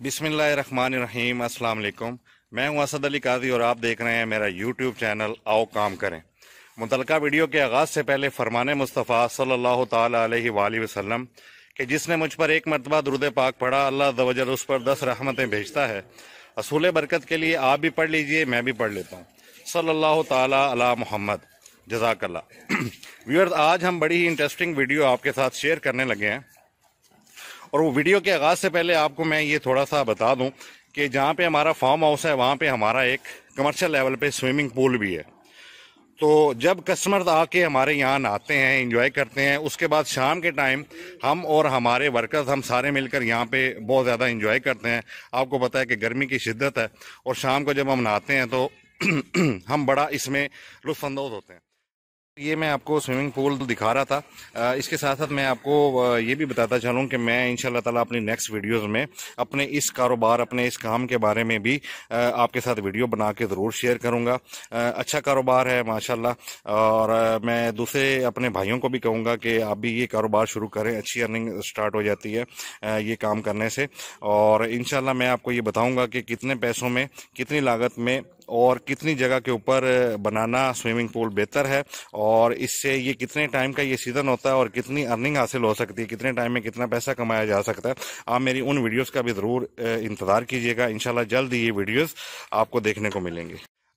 बिस्मिल्लाहिर्रहमानिर्रहीम। अस्सलाम वालेकुम। मैं हूं असद अली काजी और आप देख रहे हैं मेरा यूट्यूब चैनल आओ काम करें। मुतलका वीडियो के आगाज़ से पहले फरमाने मुस्तफ़ा सल्लल्लाहु ताला अलैहि वसल्लम कि जिसने मुझ पर एक मरतबा दुरूद पाक पढ़ा अल्लाह अज़्ज़ व जल उस पर 10 रहमतें भेजता है। असूल बरकत के लिए आप भी पढ़ लीजिए, मैं भी पढ़ लेता हूँ। सल्लल्लाहु ताला अला मोहम्मद, जज़ाकल्लाह। व्यूअर्स, आज हम बड़ी ही इंटरेस्टिंग वीडियो आपके साथ शेयर करने लगे हैं और वो वीडियो के आगाज़ से पहले आपको मैं ये थोड़ा सा बता दूं कि जहाँ पे हमारा फार्म हाउस है वहाँ पे हमारा एक कमर्शियल लेवल पे स्विमिंग पूल भी है। तो जब कस्टमर आके हमारे यहाँ नहाते हैं, एंजॉय करते हैं, उसके बाद शाम के टाइम हम और हमारे वर्कर्स हम सारे मिलकर यहाँ पे बहुत ज़्यादा एंजॉय करते हैं। आपको पता है कि गर्मी की शिद्दत है और शाम को जब हम नहाते हैं तो हम बड़ा इसमें लुत्फ़अंदोज़ होते हैं। ये मैं आपको स्विमिंग पूल दिखा रहा था। इसके साथ साथ मैं आपको ये भी बताता चलूँ कि मैं इंशाल्लाह ताला अपनी नेक्स्ट वीडियोस में अपने इस कारोबार, अपने इस काम के बारे में भी आपके साथ वीडियो बना के ज़रूर शेयर करूँगा। अच्छा कारोबार है माशाल्लाह, और मैं दूसरे अपने भाइयों को भी कहूँगा कि आप भी ये कारोबार शुरू करें। अच्छी अर्निंग स्टार्ट हो जाती है ये काम करने से, और इंशाल्लाह मैं आपको ये बताऊँगा कि कितने पैसों में, कितनी लागत में और कितनी जगह के ऊपर बनाना स्विमिंग पूल बेहतर है, और इससे ये कितने टाइम का ये सीज़न होता है और कितनी अर्निंग हासिल हो सकती है, कितने टाइम में कितना पैसा कमाया जा सकता है। आप मेरी उन वीडियोस का भी ज़रूर इंतज़ार कीजिएगा। इंशाल्लाह जल्द ये वीडियोस आपको देखने को मिलेंगे।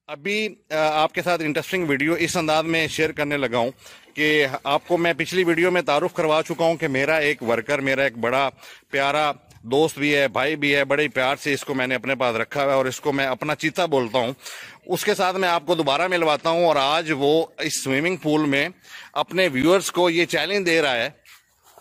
अभी आपके साथ इंटरेस्टिंग वीडियो इस अंदाज में शेयर करने लगा हूँ कि आपको मैं पिछली वीडियो में तारुफ करवा चुका हूँ कि मेरा एक वर्कर, मेरा एक बड़ा प्यारा दोस्त भी है, भाई भी है, बड़े ही प्यार से इसको मैंने अपने पास रखा हुआ है और इसको मैं अपना चीता बोलता हूँ। उसके साथ मैं आपको दोबारा मिलवाता हूँ और आज वो इस स्विमिंग पूल में अपने व्यूअर्स को ये चैलेंज दे रहा है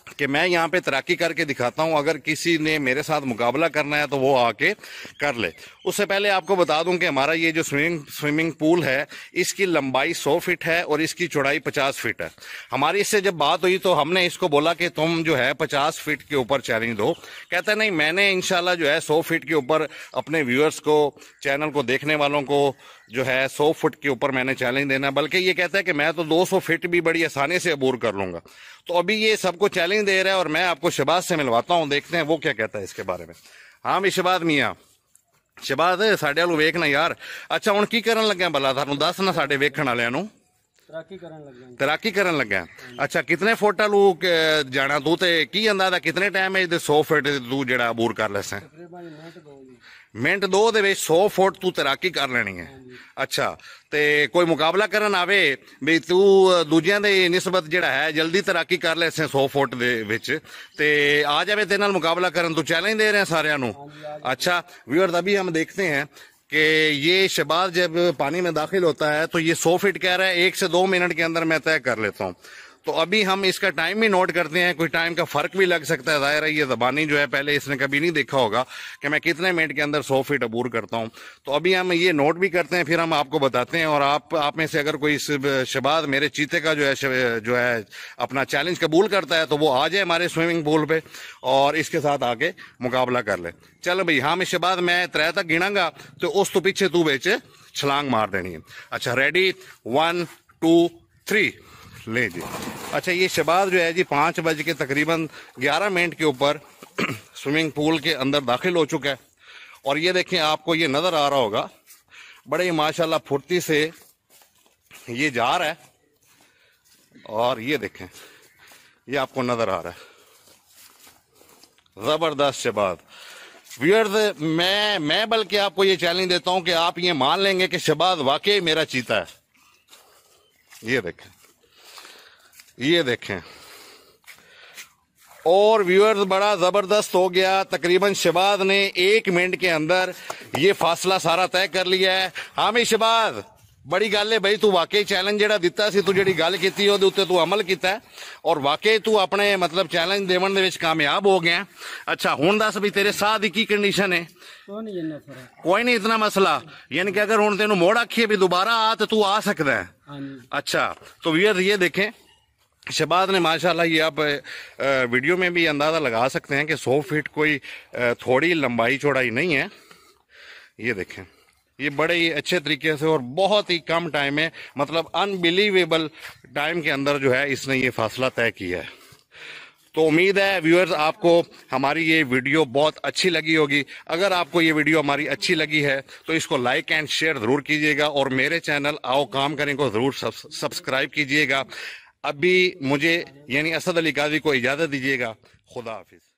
कि मैं यहाँ पे तैराकी करके दिखाता हूँ, अगर किसी ने मेरे साथ मुकाबला करना है तो वो आके कर ले। उससे पहले आपको बता दूं कि हमारा ये जो स्विमिंग पूल है, इसकी लंबाई 100 फीट है और इसकी चौड़ाई 50 फीट है। हमारी इससे जब बात हुई तो हमने इसको बोला कि तुम जो है 50 फीट के ऊपर चैलेंज दो। कहता है नहीं, मैंने इंशाल्लाह जो है 100 फीट के ऊपर अपने व्यूअर्स को, चैनल को देखने वालों को जो है 100 फुट के ऊपर मैंने चैलेंज देना। बल्कि ये कहता है कि मैं तो 200 फीट भी बड़ी आसानी से अबूर कर लूंगा। तो अभी ये सबको चैलेंज दे रहा है और मैं आपको शहबाज से मिलवाता हूँ, देखते हैं वो क्या कहता है इसके बारे में। हाँ भी शहबाज मियाँ, शहबाज साडे वालू वेखना यार। अच्छा हुण की करन लग्या भला, थानू दस ना साडे वेखण वालियां नू। तैराकी करन लग्या। अच्छा, कितने फुट वालू जाना तू ते की अंदाजा कितने टाइम 100 फुट तू जेड़ा अबूर कर लैसा? मिनट 2 दे विच 100 फुट तू तैराकी कर लेनी है। अच्छा, ते कोई मुकाबला करन आवे भी तू दूजियां दे निस्बत जेड़ा है जल्दी तैराकी कर ले 100 फुट दे विच, ते आ जावे तेरे नाल मुकाबला करन, तू चैलेंज दे रहे हैं सारियां नू। अच्छा व्यूअर्स, अभी हम देखते हैं कि ये शहबाज जब पानी में दाखिल होता है तो ये 100 फीट कह रहा है 1 से 2 मिनट के अंदर मैं तय कर लेता हूँ। तो अभी हम इसका टाइम भी नोट करते हैं, कोई टाइम का फर्क भी लग सकता है। जाहिर है ये ज़बानी जो है पहले इसने कभी नहीं देखा होगा कि मैं कितने मिनट के अंदर 100 फीट अबूर करता हूं। तो अभी हम ये नोट भी करते हैं, फिर हम आपको बताते हैं। और आप में से अगर कोई शहबाज मेरे चीते का जो है अपना चैलेंज कबूल करता है तो वो आ जाए हमारे स्विमिंग पूल पे और इसके साथ आके मुकाबला कर ले। चलो भाई, हाँ मैं शहबाज मैं 3 तक गिनांगा तो उस तो पीछे तू बेच छलांग मार देनी है। अच्छा रेडी, 1 2 3 ले जी। अच्छा, ये शहबाज जो है जी 5 बज के तकरीबन 11 मिनट के ऊपर स्विमिंग पूल के अंदर दाखिल हो चुका है। और ये देखें, आपको ये नज़र आ रहा होगा, बड़े ही माशाल्लाह फुर्ती से ये जा रहा है। और ये देखें, ये आपको नज़र आ रहा है, ज़बरदस्त शहबाज। व्यूअर्स, मैं बल्कि आपको ये चैलेंज देता हूं कि आप ये मान लेंगे कि शहबाज वाकई मेरा चीता है। ये देखें, ये देखें। और व्यूअर्स, बड़ा जबरदस्त हो गया। तकरीबन शहबाज ने 1 मिनट के अंदर ये फासला सारा तय कर लिया है। हाँ भी शहबाज, बड़ी गल है भाई, तू वाकई चैलेंज जेड़ा दिता सी, तू जेड़ी गल कीती ओदे उत्ते तू अमल कीता है और वाकई तू अपने मतलब चैलेंज देवन दे विच कामयाब हो गया। अच्छा हुण दस भी तेरे साह दी की कंडीशन है? कोई नहीं इतना मसला, यानी कि अगर हुण तेनू मोड़ आखिए भी दोबारा आ तो तू आ सकदा है। अच्छा, तो व्यूअर्स ये देखें, शहबाज ने माशाल्लाह, ये आप वीडियो में भी अंदाज़ा लगा सकते हैं कि 100 फीट कोई थोड़ी लंबाई चौड़ाई नहीं है। ये देखें, ये बड़े ही अच्छे तरीके से और बहुत ही कम टाइम में, मतलब अनबिलीवेबल टाइम के अंदर जो है इसने ये फासला तय किया है। तो उम्मीद है व्यूअर्स आपको हमारी ये वीडियो बहुत अच्छी लगी होगी। अगर आपको ये वीडियो हमारी अच्छी लगी है तो इसको लाइक एंड शेयर ज़रूर कीजिएगा और मेरे चैनल आओ काम करें को ज़रूर सब्सक्राइब कीजिएगा। अभी मुझे यानी असद अली काजी को इजाज़त दीजिएगा। खुदा हाफिज़।